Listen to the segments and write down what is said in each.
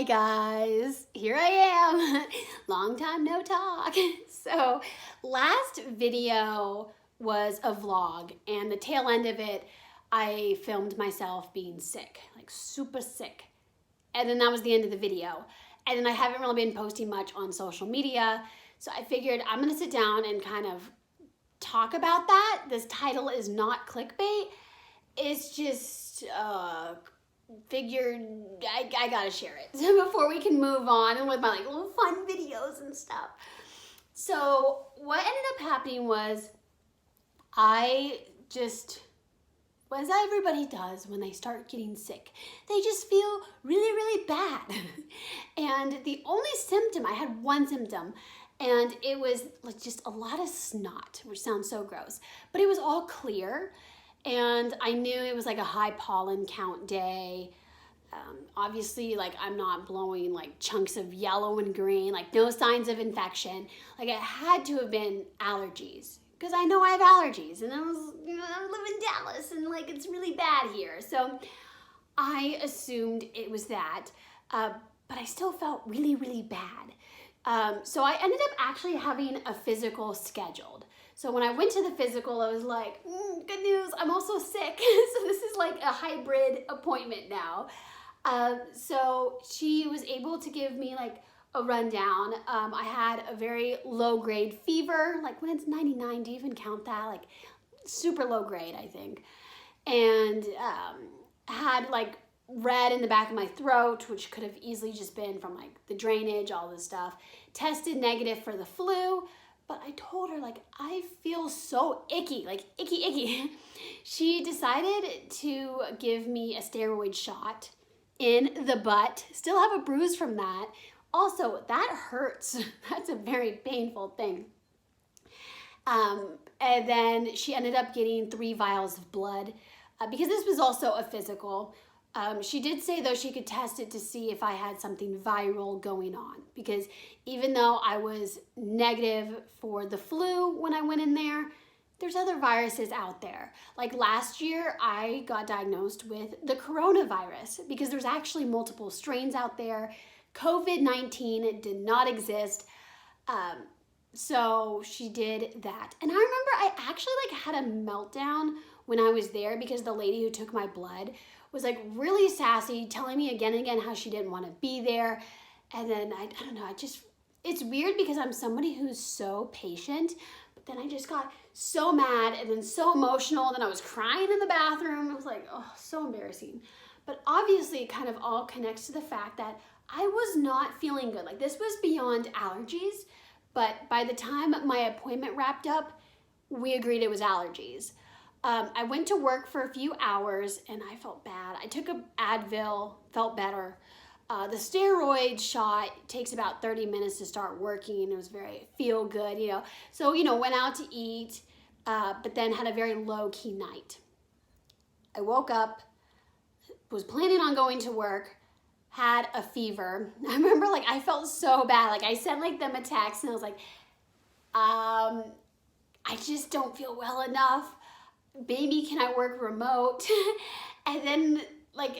Hey guys, here I am. Long time no talk. So last video was a vlog, and the tail end of it, I filmed myself being sick, like super sick. And then that was the end of the video. And then I haven't really been posting much on social media. So I figured I'm gonna sit down and kind of talk about that. This title is not clickbait. It's just figured I gotta share it before we can move on and with my like little fun videos and stuff. So what ended up happening was I just, as everybody does when they start getting sick, they just feel really, really bad. And the only symptom, I had one symptom, and it was like just a lot of snot, which sounds so gross, but it was all clear. And I knew it was like a high pollen count day. Obviously, like I'm not blowing like chunks of yellow and green, like no signs of infection. Like it had to have been allergies, because I know I have allergies, and I live in Dallas, and like it's really bad here. So I assumed it was that, but I still felt really, really bad. So I ended up actually having a physical scheduled. So when I went to the physical, I was like, good news, I'm also sick. So this is like a hybrid appointment now. So she was able to give me like a rundown. I had a very low grade fever, like when it's 99, do you even count that? Like super low grade, I think. And had like red in the back of my throat, which could have easily just been from like the drainage, all this stuff. Tested negative for the flu. But I told her, like, I feel so icky, like icky. She decided to give me a steroid shot in the butt. Still have a bruise from that. Also, that hurts. That's a very painful thing. And then she ended up getting 3 vials of blood because this was also a physical. She did say, though, she could test it to see if I had something viral going on, because even though I was negative for the flu when I went in there, there's other viruses out there. Like last year, I got diagnosed with the coronavirus because there's actually multiple strains out there. COVID-19 did not exist. So she did that. And I remember I actually like had a meltdown when I was there because the lady who took my blood was like really sassy, telling me again and again how she didn't want to be there. And then I don't know, it's weird because I'm somebody who's so patient, but then I just got so mad and then so emotional. And then I was crying in the bathroom. It was like, oh, so embarrassing. But obviously it kind of all connects to the fact that I was not feeling good. Like this was beyond allergies, but by the time my appointment wrapped up, we agreed it was allergies. I went to work for a few hours and I felt bad. I took an Advil, felt better. The steroid shot takes about 30 minutes to start working. It was very feel good, you know. So, went out to eat, but then had a very low key night. I woke up, was planning on going to work, had a fever. I remember like I felt so bad. Like I sent like them a text and I was like, I just don't feel well enough. Baby, can I work remote? And then like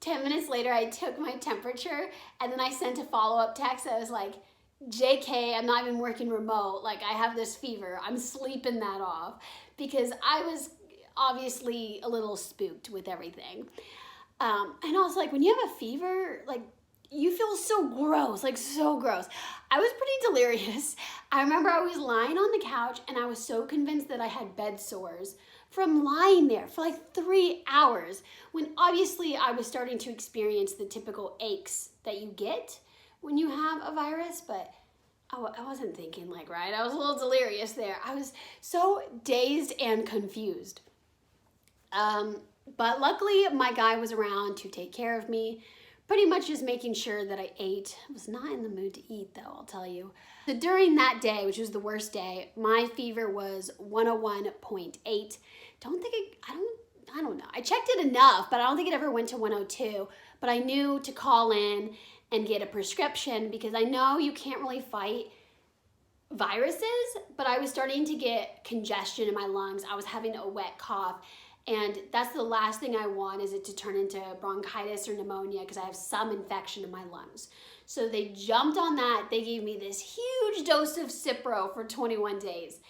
10 minutes later, I took my temperature and then I sent a follow-up text that was like, JK, I'm not even working remote. Like I have this fever. I'm sleeping that off because I was obviously a little spooked with everything. And also like when you have a fever, like you feel so gross, like so gross. I was pretty delirious. I remember I was lying on the couch and I was so convinced that I had bed sores from lying there for like 3 hours when obviously I was starting to experience the typical aches that you get when you have a virus, but I wasn't thinking like, right? I was a little delirious there. I was so dazed and confused. But luckily my guy was around to take care of me, pretty much just making sure that I ate. I was not in the mood to eat though, I'll tell you. So during that day, which was the worst day, my fever was 101.8. I don't know. I checked it enough, but I don't think it ever went to 102. But I knew to call in and get a prescription because I know you can't really fight viruses, but I was starting to get congestion in my lungs. I was having a wet cough. And that's the last thing I want, is it to turn into bronchitis or pneumonia because I have some infection in my lungs. So they jumped on that. They gave me this huge dose of Cipro for 21 days.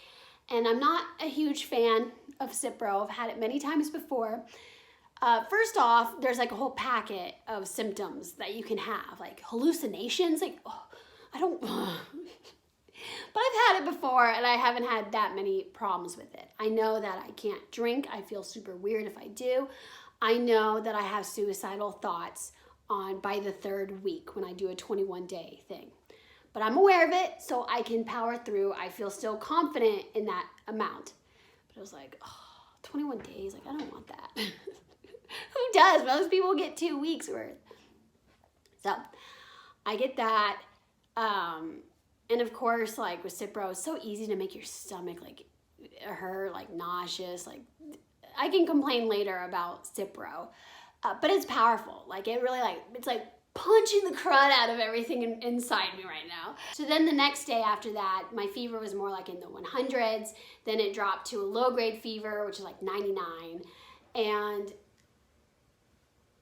And I'm not a huge fan of Cipro. I've had it many times before. First off, there's like a whole packet of symptoms that you can have, like hallucinations, like, oh, I don't, but I've had it before and I haven't had that many problems with it. I know that I can't drink. I feel super weird if I do. I know that I have suicidal thoughts by the 3rd week when I do a 21-day thing. But I'm aware of it, so I can power through. I feel still confident in that amount. But I was like, oh, 21 days, like, I don't want that. Who does? Most people get 2 weeks worth. So I get that. And of course, like with Cipro, it's so easy to make your stomach like hurt, like nauseous. Like, I can complain later about Cipro, but it's powerful. Like, it really, like, it's like punching the crud out of everything inside me right now. So then the next day after that, my fever was more like in the 100s. Then it dropped to a low grade fever, which is like 99. And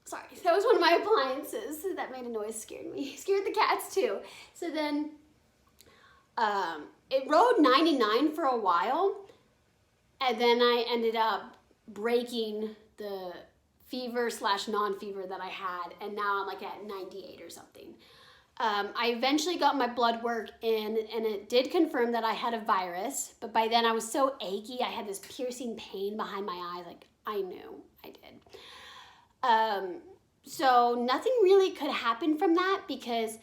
sorry, that was one of my appliances that made a noise, scared me. Scared the cats too. So then it rode 99 for a while, and then I ended up breaking the fever / non-fever that I had, and now I'm like at 98 or something. I eventually got my blood work in, and it did confirm that I had a virus, but by then I was so achy, I had this piercing pain behind my eyes, like I knew I did. So nothing really could happen from that, because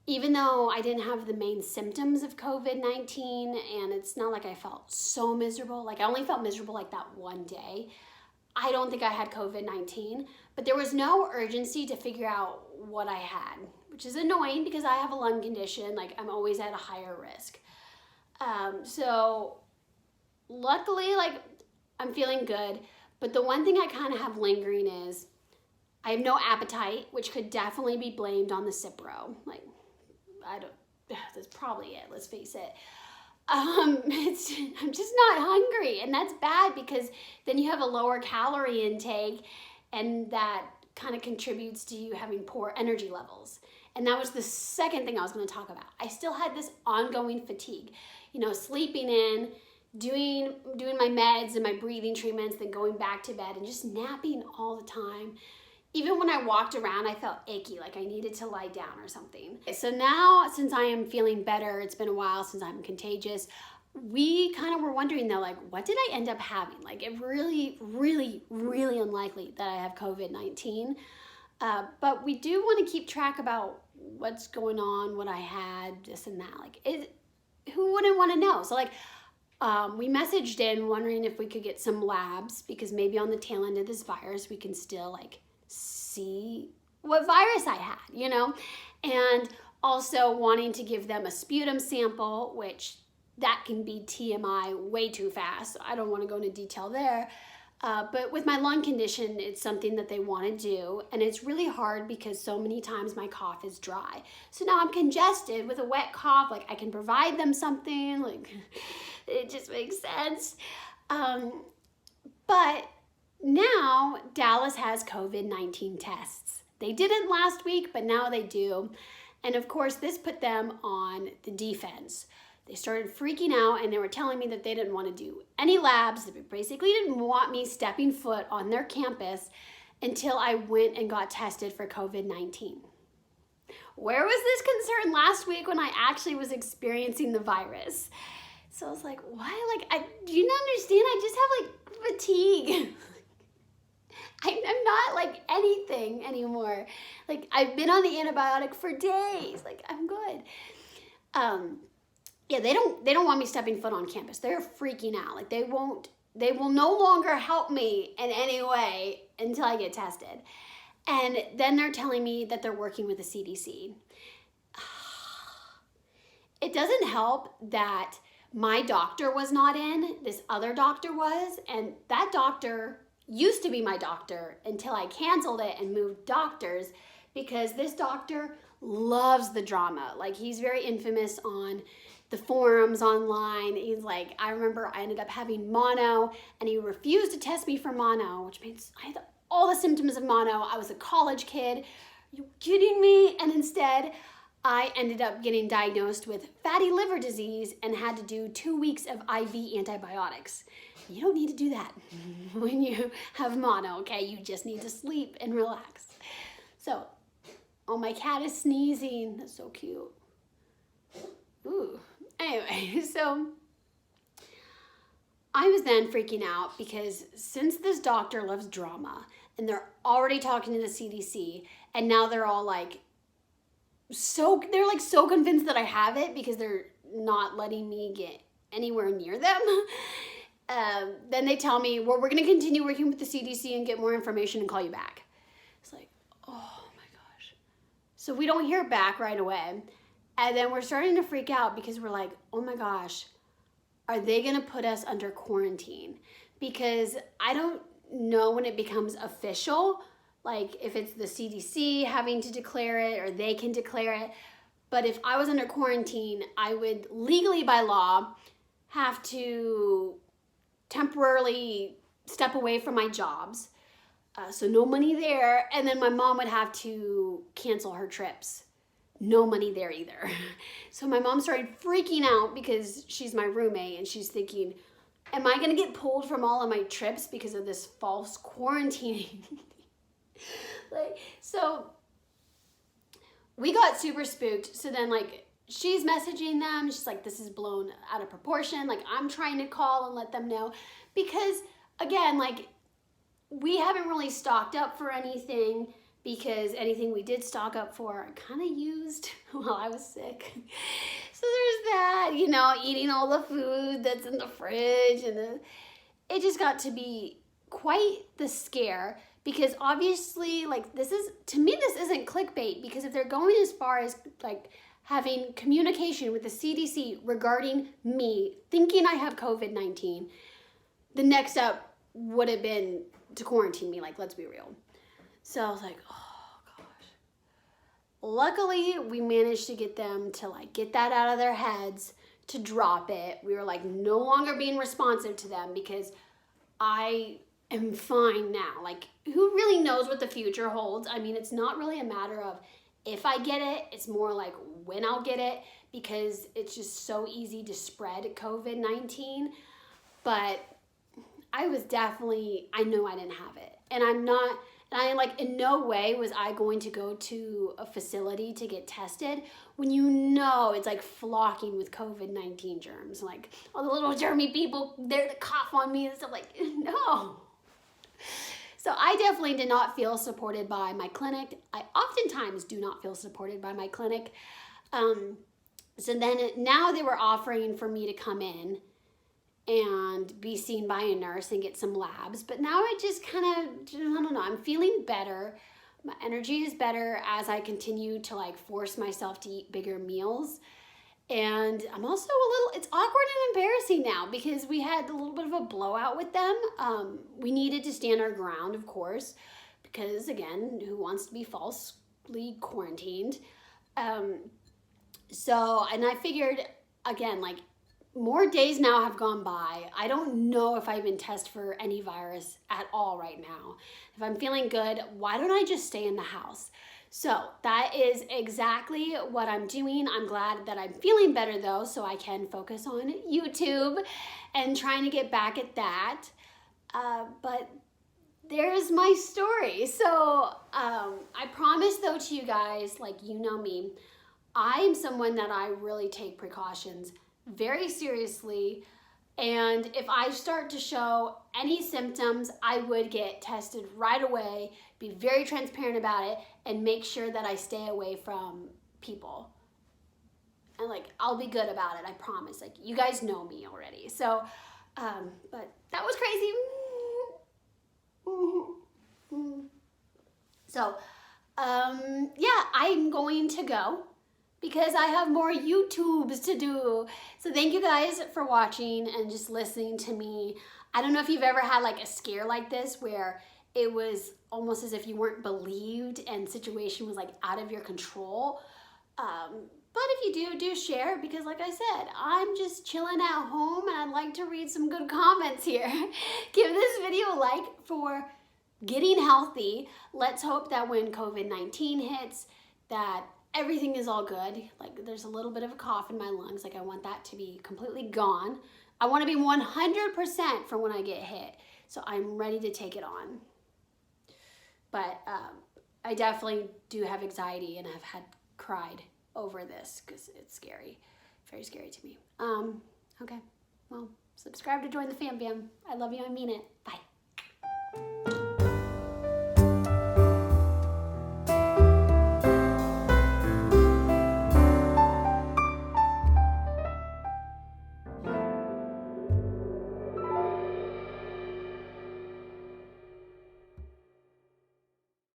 even though I didn't have the main symptoms of COVID-19, and it's not like I felt so miserable, like I only felt miserable like that one day, I don't think I had COVID-19, but there was no urgency to figure out what I had, which is annoying because I have a lung condition, like I'm always at a higher risk. So luckily, like, I'm feeling good, but the one thing I kind of have lingering is I have no appetite, which could definitely be blamed on the Cipro. Like, that's probably it, let's face it. I'm just not hungry, and that's bad because then you have a lower calorie intake, and that kind of contributes to you having poor energy levels. And that was the second thing I was going to talk about. I still had this ongoing fatigue, you know, sleeping in, doing my meds and my breathing treatments, then going back to bed and just napping all the time. Even when I walked around, I felt achy, like I needed to lie down or something. So now, since I am feeling better, it's been a while since I'm contagious, we kind of were wondering though, like, what did I end up having? Like, it really, really, really unlikely that I have COVID-19. But we do want to keep track about what's going on, what I had, this and that. Like, who wouldn't want to know? So like, we messaged in wondering if we could get some labs, because maybe on the tail end of this virus, we can still like see what virus I had, you know? And also wanting to give them a sputum sample, which that can be TMI way too fast. I don't want to go into detail there. But with my lung condition, it's something that they want to do. And it's really hard because so many times my cough is dry. So now I'm congested with a wet cough. Like, I can provide them something. Like, it just makes sense. But now Dallas has COVID-19 tests. They didn't last week, but now they do. And of course, this put them on the defense. They started freaking out, and they were telling me that they didn't want to do any labs. They basically didn't want me stepping foot on their campus until I went and got tested for COVID-19. Where was this concern last week when I actually was experiencing the virus? So I was like, what? Like, do you not understand? I just have like fatigue. I'm not like anything anymore. Like, I've been on the antibiotic for days. Like, I'm good. Yeah, they don't want me stepping foot on campus. They're freaking out. Like, they will no longer help me in any way until I get tested. And then they're telling me that they're working with the CDC. It doesn't help that my doctor was not in, this other doctor was, and that doctor used to be my doctor until I canceled it and moved doctors, because this doctor loves the drama. Like, he's very infamous on the forums online. He's like, I remember I ended up having mono, and he refused to test me for mono, which means I had all the symptoms of mono. I was a college kid. Are you kidding me? And instead, I ended up getting diagnosed with fatty liver disease and had to do 2 weeks of IV antibiotics. You don't need to do that when you have mono, okay? You just need to sleep and relax. So, oh, my cat is sneezing. That's so cute. Ooh. Anyway, so I was then freaking out because since this doctor loves drama and they're already talking to the CDC, and now they're all like, they're like so convinced that I have it because they're not letting me get anywhere near them. Then they tell me, well, we're going to continue working with the CDC and get more information and call you back. It's like, oh my gosh. So we don't hear back right away. And then we're starting to freak out because we're like, oh my gosh, are they going to put us under quarantine? Because I don't know when it becomes official, like if it's the CDC having to declare it or they can declare it. But if I was under quarantine, I would legally by law have to temporarily step away from my jobs. So no money there. And then my mom would have to cancel her trips. No money there either. So my mom started freaking out because she's my roommate and she's thinking, am I gonna get pulled from all of my trips because of this false quarantining? So we got super spooked. So then like she's messaging them. She's like, this is blown out of proportion. Like I'm trying to call and let them know because again, like we haven't really stocked up for anything because anything we did stock up for, I kind of used while I was sick. So there's that, you know, eating all the food that's in the fridge, and it just got to be quite the scare because obviously, like to me, this isn't clickbait because if they're going as far as like having communication with the CDC regarding me thinking I have COVID-19, the next step would have been to quarantine me, like let's be real. So I was like, oh gosh. Luckily, we managed to get them to like get that out of their heads, to drop it. We were like no longer being responsive to them because I am fine now. Like who really knows what the future holds? I mean, it's not really a matter of if I get it, it's more like when I'll get it because it's just so easy to spread COVID-19. But I was definitely, I know I didn't have it. And I like in no way was I going to go to a facility to get tested when you know it's like flocking with COVID-19 germs. Like all the little germy people there to cough on me and stuff, like, no. So I definitely did not feel supported by my clinic. I oftentimes do not feel supported by my clinic. So then now they were offering for me to come in and be seen by a nurse and get some labs. But now I just kind of, I don't know, I'm feeling better. My energy is better as I continue to like force myself to eat bigger meals. And I'm also it's awkward and embarrassing now because we had a little bit of a blowout with them. We needed to stand our ground, of course, because again, who wants to be falsely quarantined? So, and I figured, again, like, more days now have gone by. I don't know if I even test for any virus at all right now. If I'm feeling good, why don't I just stay in the house? So that is exactly what I'm doing. I'm glad that I'm feeling better though, so I can focus on YouTube and trying to get back at that. But there's my story. So I promise though to you guys, like you know me, I am someone that I really take precautions very seriously, and if I start to show any symptoms, I would get tested right away, be very transparent about it, and make sure that I stay away from people. And like, I'll be good about it, I promise. Like, you guys know me already. So, but that was crazy. So, yeah, I'm going to go, because I have more YouTubes to do. So thank you guys for watching and just listening to me. I don't know if you've ever had like a scare like this where it was almost as if you weren't believed and situation was like out of your control. But if you do share, because like I said, I'm just chilling at home and I'd like to read some good comments here. Give this video a like for getting healthy. Let's hope that when COVID-19 hits, that everything is all good. Like there's a little bit of a cough in my lungs. Like I want that to be completely gone. I want to be 100% for when I get hit. So I'm ready to take it on. But I definitely do have anxiety and have had cried over this because it's scary, very scary to me. Okay, well, subscribe to join the fam bam. I love you, I mean it. Bye.